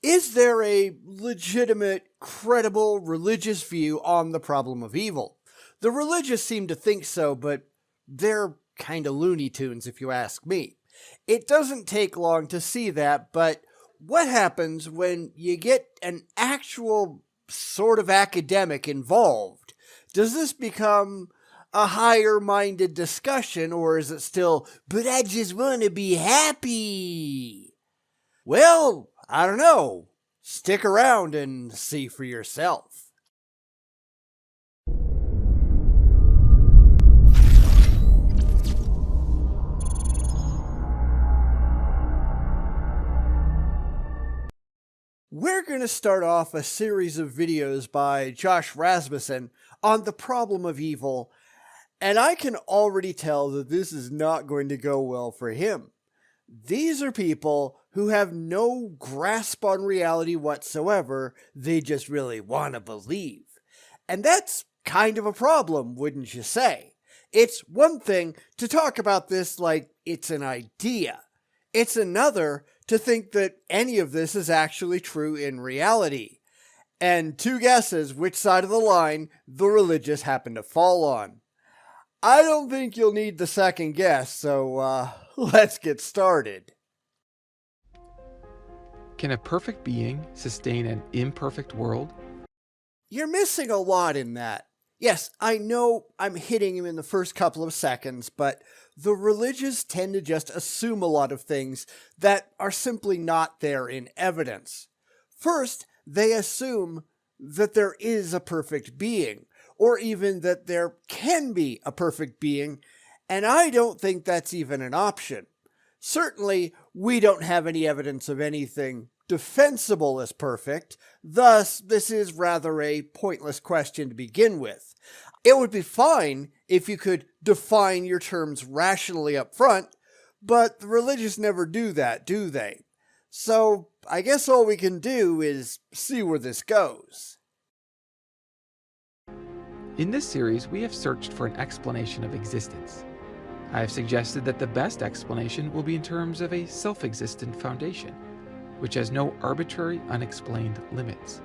Is there a legitimate, credible religious view on the problem of evil? The religious seem to think so, but they're kind of Looney Tunes if you ask me. It doesn't take long to see that, but what happens when you get an actual sort of academic involved? Does this become a higher minded discussion, or is it still, but I just want to be happy? Well, I don't know. Stick around and see for yourself. We're going to start off a series of videos by Josh Rasmussen on the problem of evil, and I can already tell that this is not going to go well for him. These are people who have no grasp on reality whatsoever. They just really want to believe. And that's kind of a problem, wouldn't you say? It's one thing to talk about this like it's an idea. It's another to think that any of this is actually true in reality. And two guesses which side of the line the religious happen to fall on. I don't think you'll need the second guess, so let's get started. Can a perfect being sustain an imperfect world? You're missing a lot in that. Yes, I know I'm hitting him in the first couple of seconds, but the religious tend to just assume a lot of things that are simply not there in evidence. First, they assume that there is a perfect being, or even that there can be a perfect being, and I don't think that's even an option. Certainly, we don't have any evidence of anything defensible as perfect, thus this is rather a pointless question to begin with. It would be fine if you could define your terms rationally up front, but the religious never do that, do they? So I guess all we can do is see where this goes. In this series, we have searched for an explanation of existence. I have suggested that the best explanation will be in terms of a self-existent foundation, which has no arbitrary, unexplained limits.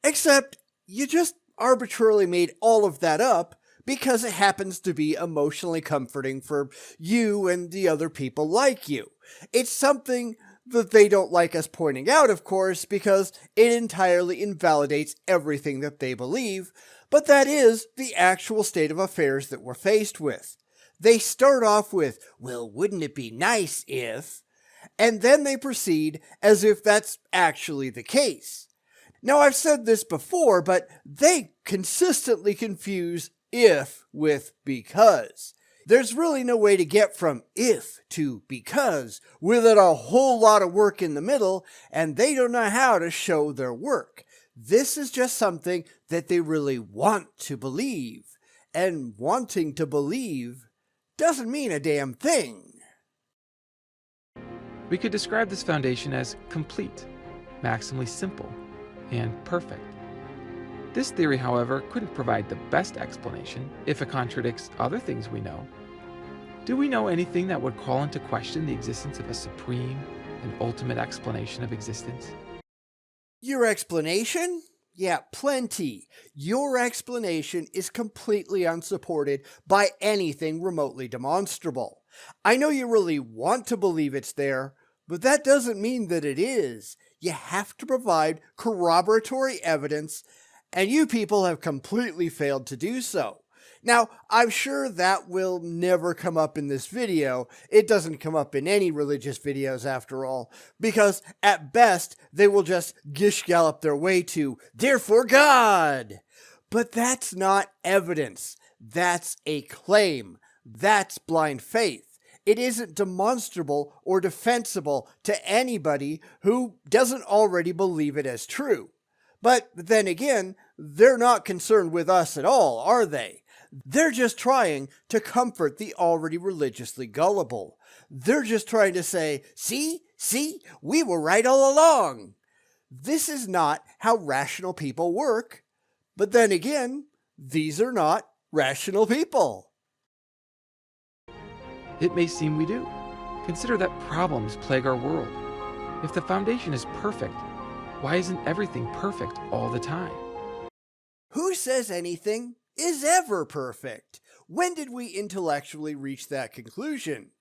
Except you just arbitrarily made all of that up because it happens to be emotionally comforting for you and the other people like you. It's something that they don't like us pointing out, of course, because it entirely invalidates everything that they believe, but that is the actual state of affairs that we're faced with. They start off with, well, wouldn't it be nice if... and then they proceed as if that's actually the case. Now, I've said this before, but they consistently confuse if with because. There's really no way to get from if to because without a whole lot of work in the middle, and they don't know how to show their work. This is just something that they really want to believe, and wanting to believe doesn't mean a damn thing. We could describe this foundation as complete, maximally simple, and perfect. This theory, however, couldn't provide the best explanation if it contradicts other things we know. Do we know anything that would call into question the existence of a supreme and ultimate explanation of existence? Your explanation? Yeah, plenty. Your explanation is completely unsupported by anything remotely demonstrable. I know you really want to believe it's there, but that doesn't mean that it is. You have to provide corroboratory evidence, and you people have completely failed to do so. Now, I'm sure that will never come up in this video. It doesn't come up in any religious videos after all, because at best, they will just gish-gallop their way to, therefore God! But that's not evidence. That's a claim. That's blind faith. It isn't demonstrable or defensible to anybody who doesn't already believe it as true. But then again, they're not concerned with us at all, are they? They're just trying to comfort the already religiously gullible. They're just trying to say, see, we were right all along. This is not how rational people work. But then again, these are not rational people. It may seem we do. Consider that problems plague our world. If the foundation is perfect, why isn't everything perfect all the time? Who says anything is ever perfect? When did we intellectually reach that conclusion?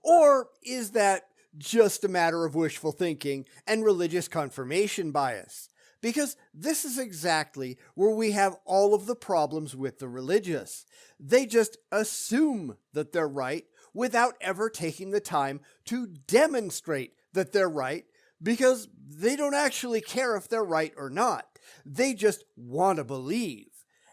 Or is that just a matter of wishful thinking and religious confirmation bias? Because this is exactly where we have all of the problems with the religious. They just assume that they're right without ever taking the time to demonstrate that they're right, because they don't actually care if they're right or not. They just want to believe.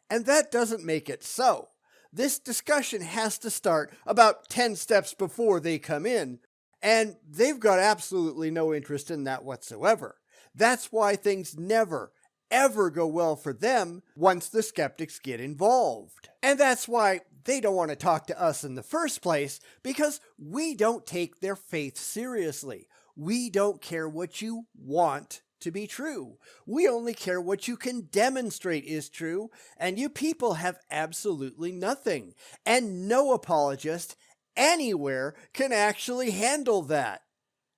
And that doesn't make it so. This discussion has to start about 10 steps before they come in, and they've got absolutely no interest in that whatsoever. That's why things never, ever go well for them once the skeptics get involved. And that's why they don't want to talk to us in the first place, because we don't take their faith seriously. We don't care what you want to be true. We only care what you can demonstrate is true, and you people have absolutely nothing. And no apologist anywhere can actually handle that.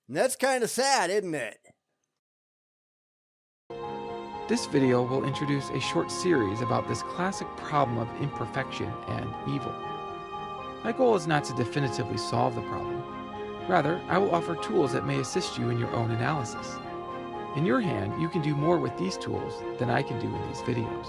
And that's kind of sad, isn't it? This video will introduce a short series about this classic problem of imperfection and evil. My goal is not to definitively solve the problem. Rather, I will offer tools that may assist you in your own analysis. In your hand, you can do more with these tools than I can do in these videos.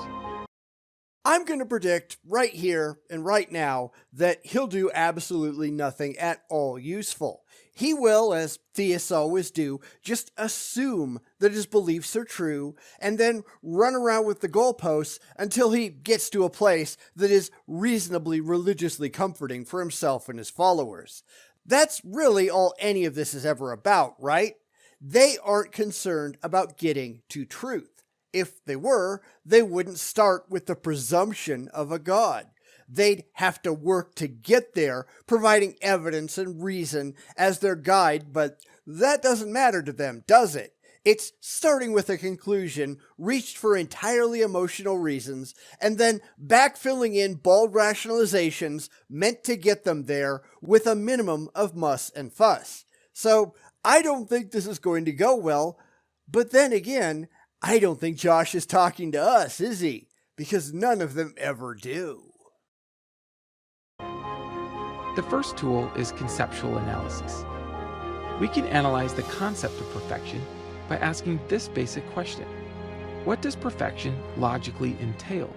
I'm going to predict right here and right now that he'll do absolutely nothing at all useful. He will, as theists always do, just assume that his beliefs are true and then run around with the goalposts until he gets to a place that is reasonably religiously comforting for himself and his followers. That's really all any of this is ever about, right? They aren't concerned about getting to truth. If they were, they wouldn't start with the presumption of a God. They'd have to work to get there, providing evidence and reason as their guide, but that doesn't matter to them, does it? It's starting with a conclusion reached for entirely emotional reasons, and then backfilling in bald rationalizations meant to get them there with a minimum of muss and fuss. So I don't think this is going to go well, but then again, I don't think Josh is talking to us, is he? Because none of them ever do. The first tool is conceptual analysis. We can analyze the concept of perfection by asking this basic question: what does perfection logically entail?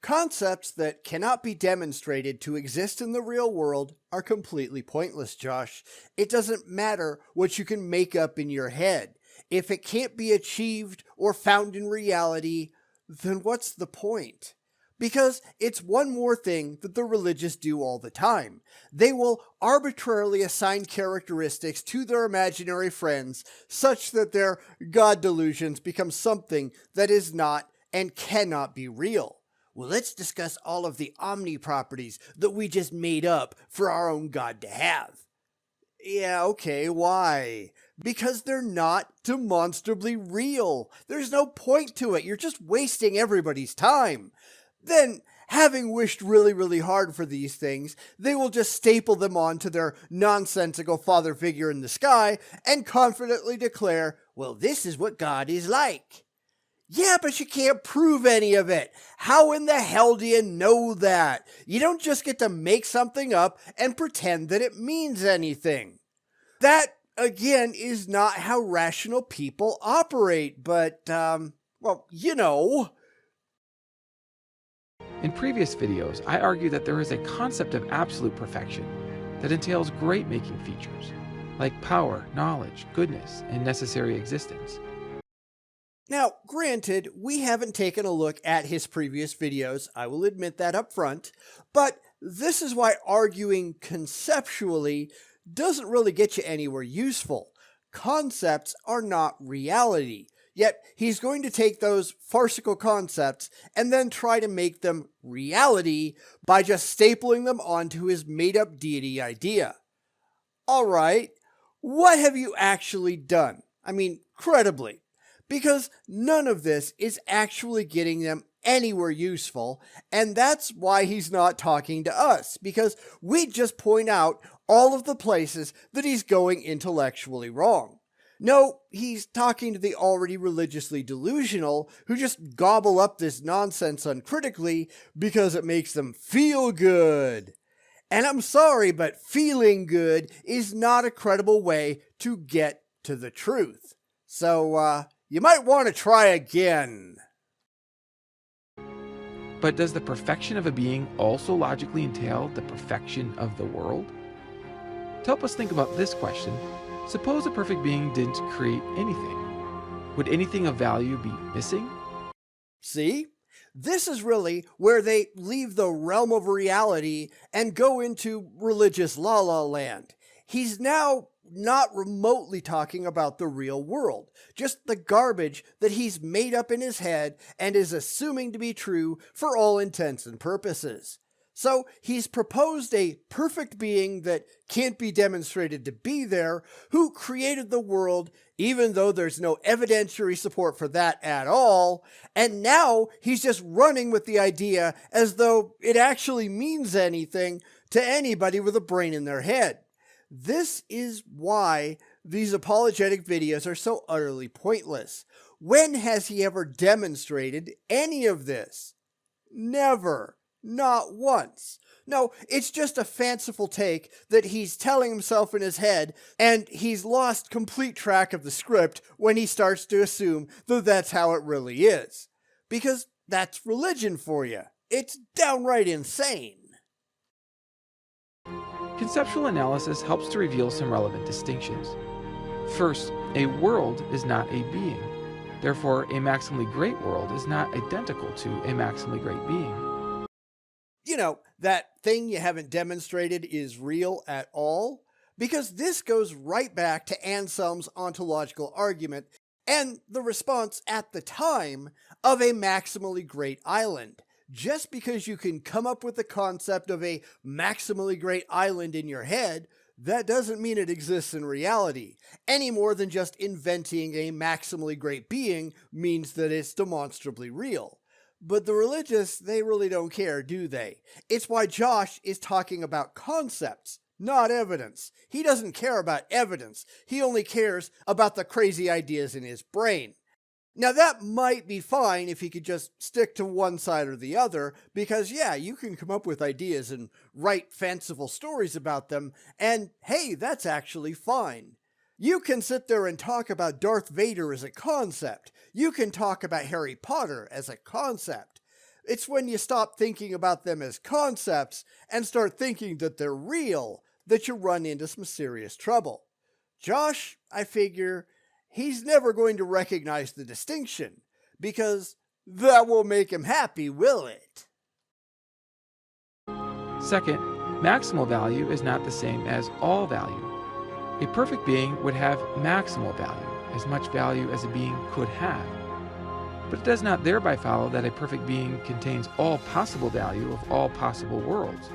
Concepts that cannot be demonstrated to exist in the real world are completely pointless, Josh. It doesn't matter what you can make up in your head. If it can't be achieved or found in reality, then what's the point? Because it's one more thing that the religious do all the time. They will arbitrarily assign characteristics to their imaginary friends such that their God delusions become something that is not and cannot be real. Well, let's discuss all of the omni properties that we just made up for our own God to have. Yeah, okay, why? Because they're not demonstrably real. There's no point to it. You're just wasting everybody's time. Then, having wished really, really hard for these things, they will just staple them onto their nonsensical father figure in the sky and confidently declare, well, this is what God is like. Yeah, but you can't prove any of it. How in the hell do you know that? You don't just get to make something up and pretend that it means anything. That, again, is not how rational people operate, but, well, you know. In previous videos, I argued that there is a concept of absolute perfection that entails great making features, like power, knowledge, goodness, and necessary existence. Now, granted, we haven't taken a look at his previous videos, I will admit that up front, but this is why arguing conceptually doesn't really get you anywhere useful. Concepts are not reality, yet he's going to take those farcical concepts and then try to make them reality by just stapling them onto his made-up deity idea. Alright, what have you actually done? I mean, credibly. Because none of this is actually getting them anywhere useful, and that's why he's not talking to us, because we just point out all of the places that he's going intellectually wrong. No, he's talking to the already religiously delusional who just gobble up this nonsense uncritically because it makes them feel good. And I'm sorry, but feeling good is not a credible way to get to the truth. So, you might want to try again. But does the perfection of a being also logically entail the perfection of the world? To help us think about this question, suppose a perfect being didn't create anything. Would anything of value be missing? See? This is really where they leave the realm of reality and go into religious la la land. He's now not remotely talking about the real world, just the garbage that he's made up in his head and is assuming to be true for all intents and purposes. So he's proposed a perfect being that can't be demonstrated to be there, who created the world even though there's no evidentiary support for that at all, and now he's just running with the idea as though it actually means anything to anybody with a brain in their head. This is why these apologetic videos are so utterly pointless. When has he ever demonstrated any of this? Never. Not once. No, it's just a fanciful take that he's telling himself in his head, and he's lost complete track of the script when he starts to assume that that's how it really is. Because that's religion for you. It's downright insane. Conceptual analysis helps to reveal some relevant distinctions. First, a world is not a being. Therefore, a maximally great world is not identical to a maximally great being. You know, that thing you haven't demonstrated is real at all? Because this goes right back to Anselm's ontological argument and the response at the time of a maximally great island. Just because you can come up with the concept of a maximally great island in your head, that doesn't mean it exists in reality, any more than just inventing a maximally great being means that it's demonstrably real. But the religious, they really don't care, do they? It's why Josh is talking about concepts, not evidence. He doesn't care about evidence. He only cares about the crazy ideas in his brain. Now, that might be fine if he could just stick to one side or the other, because yeah, you can come up with ideas and write fanciful stories about them, and hey, that's actually fine. You can sit there and talk about Darth Vader as a concept. You can talk about Harry Potter as a concept. It's when you stop thinking about them as concepts and start thinking that they're real that you run into some serious trouble. Josh, I figure, he's never going to recognize the distinction, because that won't make him happy, will it? Second, maximal value is not the same as all value. A perfect being would have maximal value, as much value as a being could have. But it does not thereby follow that a perfect being contains all possible value of all possible worlds.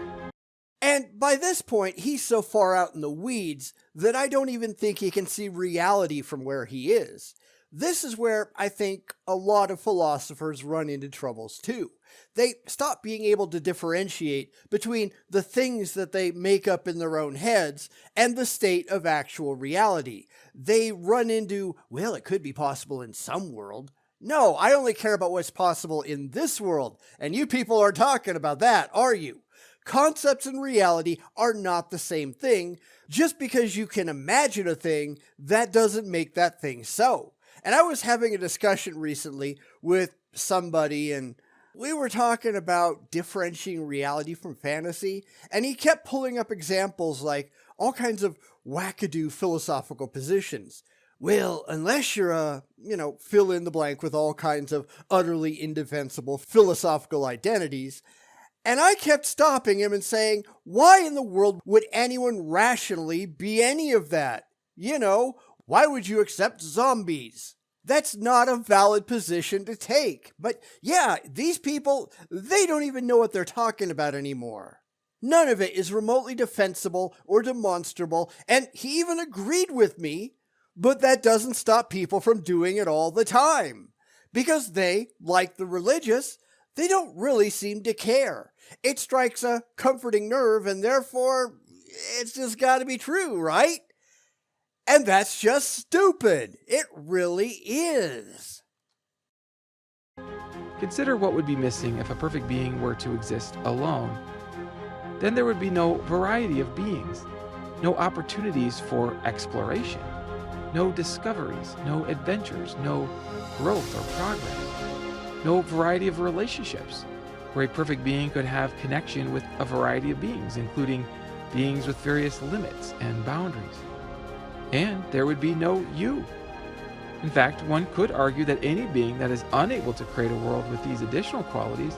And by this point, he's so far out in the weeds that I don't even think he can see reality from where he is. This is where I think a lot of philosophers run into troubles too. They stop being able to differentiate between the things that they make up in their own heads and the state of actual reality. They run into, well, it could be possible in some world. No, I only care about what's possible in this world, and you people are talking about that, are you? Concepts and reality are not the same thing. Just because you can imagine a thing, that doesn't make that thing so. And I was having a discussion recently with somebody, and we were talking about differentiating reality from fantasy, and he kept pulling up examples like all kinds of wackadoo philosophical positions. Well, unless you're fill in the blank with all kinds of utterly indefensible philosophical identities. And I kept stopping him and saying, why in the world would anyone rationally be any of that? Why would you accept zombies? That's not a valid position to take. But yeah, these people, they don't even know what they're talking about anymore. None of it is remotely defensible or demonstrable, and he even agreed with me, but that doesn't stop people from doing it all the time. Because they, like the religious, they don't really seem to care. It strikes a comforting nerve, and therefore, it's just got to be true, right? And that's just stupid. It really is. Consider what would be missing if a perfect being were to exist alone. Then there would be no variety of beings, no opportunities for exploration, no discoveries, no adventures, no growth or progress, no variety of relationships, where a perfect being could have connection with a variety of beings, including beings with various limits and boundaries. And there would be no you. In fact, one could argue that any being that is unable to create a world with these additional qualities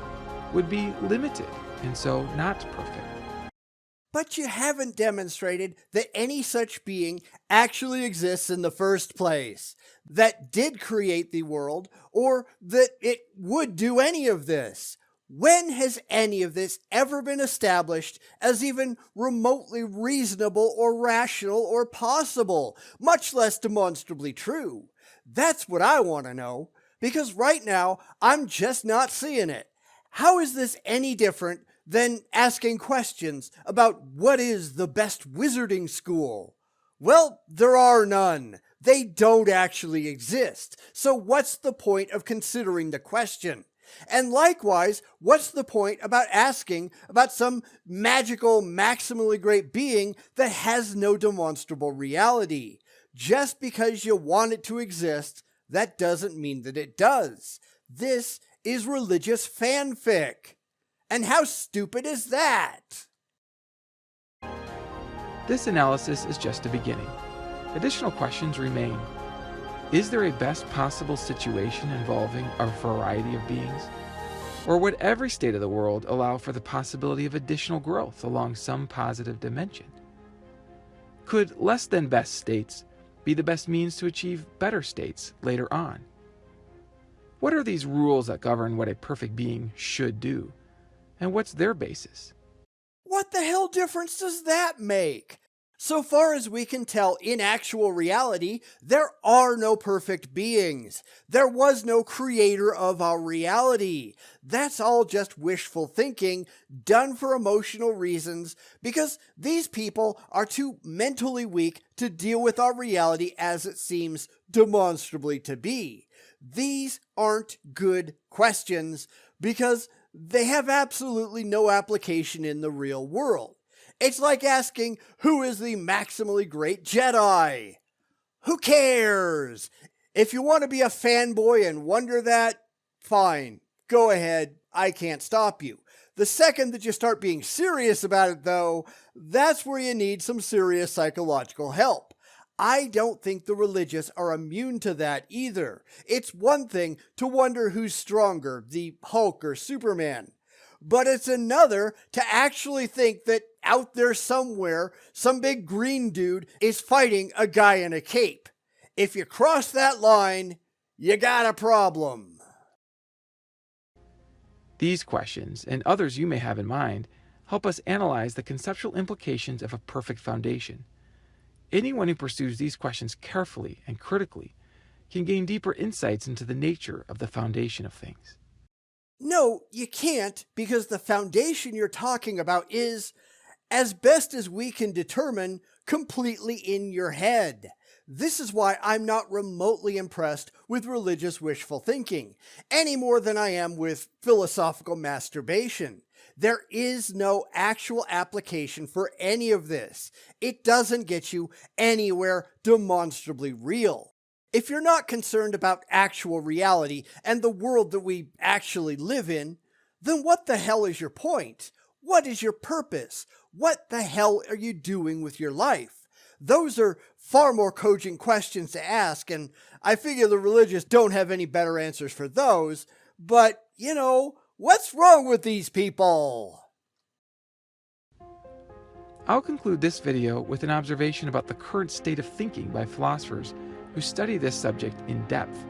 would be limited and so not perfect. But you haven't demonstrated that any such being actually exists in the first place, that did create the world, or that it would do any of this. When has any of this ever been established as even remotely reasonable or rational or possible, much less demonstrably true? That's what I want to know, because right now I'm just not seeing it. How is this any different than asking questions about what is the best wizarding school? Well, there are none. They don't actually exist. So what's the point of considering the question? And likewise, what's the point about asking about some magical, maximally great being that has no demonstrable reality? Just because you want it to exist, that doesn't mean that it does. This is religious fanfic. And how stupid is that? This analysis is just a beginning. Additional questions remain. Is there a best possible situation involving a variety of beings? Or would every state of the world allow for the possibility of additional growth along some positive dimension? Could less than best states be the best means to achieve better states later on? What are these rules that govern what a perfect being should do? And what's their basis? What the hell difference does that make? So far as we can tell, in actual reality, there are no perfect beings. There was no creator of our reality. That's all just wishful thinking, done for emotional reasons, because these people are too mentally weak to deal with our reality as it seems demonstrably to be. These aren't good questions, because they have absolutely no application in the real world. It's like asking, who is the maximally great Jedi? Who cares? If you want to be a fanboy and wonder that, fine, go ahead, I can't stop you. The second that you start being serious about it, though, that's where you need some serious psychological help. I don't think the religious are immune to that either. It's one thing to wonder who's stronger, the Hulk or Superman. But it's another to actually think that out there somewhere, some big green dude is fighting a guy in a cape. If you cross that line, you got a problem. These questions, and others you may have in mind, help us analyze the conceptual implications of a perfect foundation. Anyone who pursues these questions carefully and critically can gain deeper insights into the nature of the foundation of things. No, you can't, because the foundation you're talking about is, as best as we can determine, completely in your head. This is why I'm not remotely impressed with religious wishful thinking, any more than I am with philosophical masturbation. There is no actual application for any of this. It doesn't get you anywhere demonstrably real. If you're not concerned about actual reality and the world that we actually live in, then what the hell is your point? What is your purpose? What the hell are you doing with your life? Those are far more cogent questions to ask, and I figure the religious don't have any better answers for those. But, what's wrong with these people? I'll conclude this video with an observation about the current state of thinking by philosophers who study this subject in depth.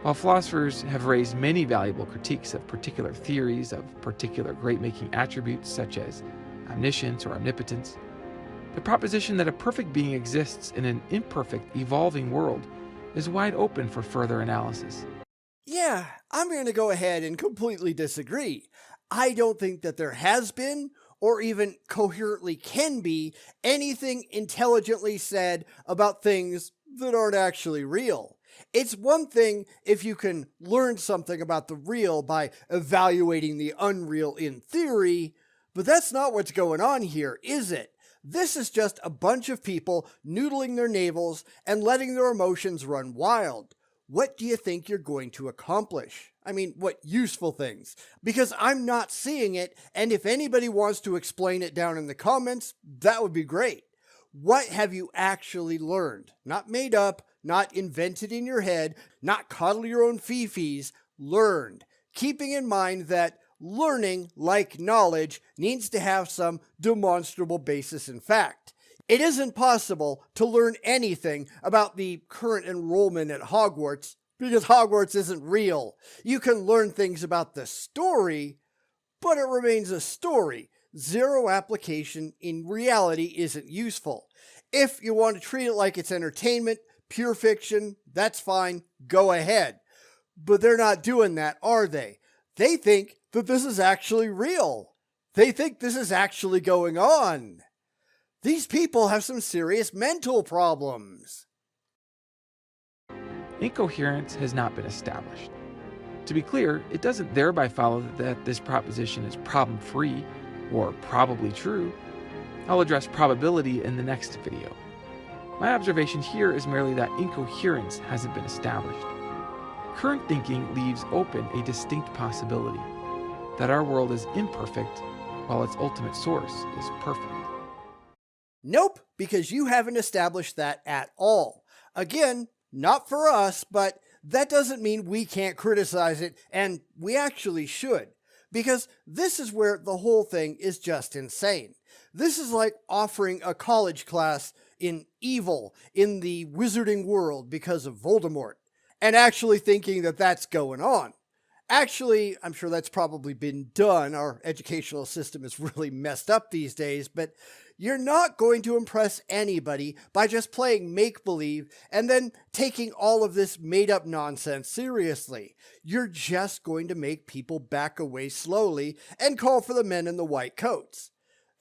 While philosophers have raised many valuable critiques of particular theories of particular great-making attributes such as omniscience or omnipotence, the proposition that a perfect being exists in an imperfect, evolving world is wide open for further analysis. Yeah, I'm going to go ahead and completely disagree. I don't think that there has been or even coherently can be anything intelligently said about things that aren't actually real. It's one thing if you can learn something about the real by evaluating the unreal in theory, but that's not what's going on here, is it? This is just a bunch of people noodling their navels and letting their emotions run wild. What do you think you're going to accomplish? I mean, what useful things? Because I'm not seeing it, and if anybody wants to explain it down in the comments, that would be great. What have you actually learned? Not made up, not invented in your head, not coddle your own fifis, learned. Keeping in mind that learning, like knowledge, needs to have some demonstrable basis in fact. It isn't possible to learn anything about the current enrollment at Hogwarts because Hogwarts isn't real. You can learn things about the story, but it remains a story. Zero application in reality isn't useful. If you want to treat it like it's entertainment, pure fiction, that's fine, go ahead. But they're not doing that, are they? They think that this is actually real. They think this is actually going on. These people have some serious mental problems. Incoherence has not been established. To be clear, it doesn't thereby follow that this proposition is problem-free or probably true. I'll address probability in the next video. My observation here is merely that incoherence hasn't been established. Current thinking leaves open a distinct possibility that our world is imperfect while its ultimate source is perfect. Nope, because you haven't established that at all. Again, not for us, but that doesn't mean we can't criticize it, and we actually should. Because this is where the whole thing is just insane. This is like offering a college class in evil in the wizarding world because of Voldemort, and actually thinking that that's going on. Actually, I'm sure that's probably been done. Our educational system is really messed up these days, but you're not going to impress anybody by just playing make-believe and then taking all of this made-up nonsense seriously. You're just going to make people back away slowly and call for the men in the white coats.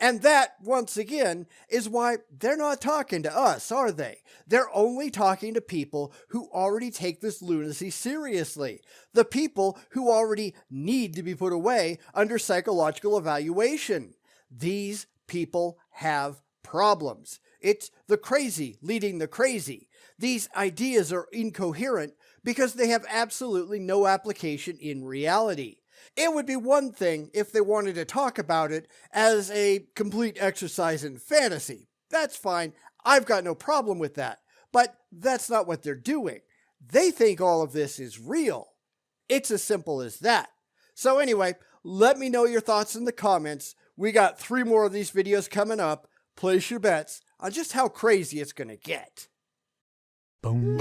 And that, once again, is why they're not talking to us, are they? They're only talking to people who already take this lunacy seriously. The people who already need to be put away under psychological evaluation. These people have problems. It's the crazy leading the crazy. These ideas are incoherent because they have absolutely no application in reality. It would be one thing if they wanted to talk about it as a complete exercise in fantasy. That's fine. I've got no problem with that. But that's not what they're doing. They think all of this is real. It's as simple as that. So anyway, let me know your thoughts in the comments. We got 3 more of these videos coming up. Place your bets on just how crazy it's going to get. Bum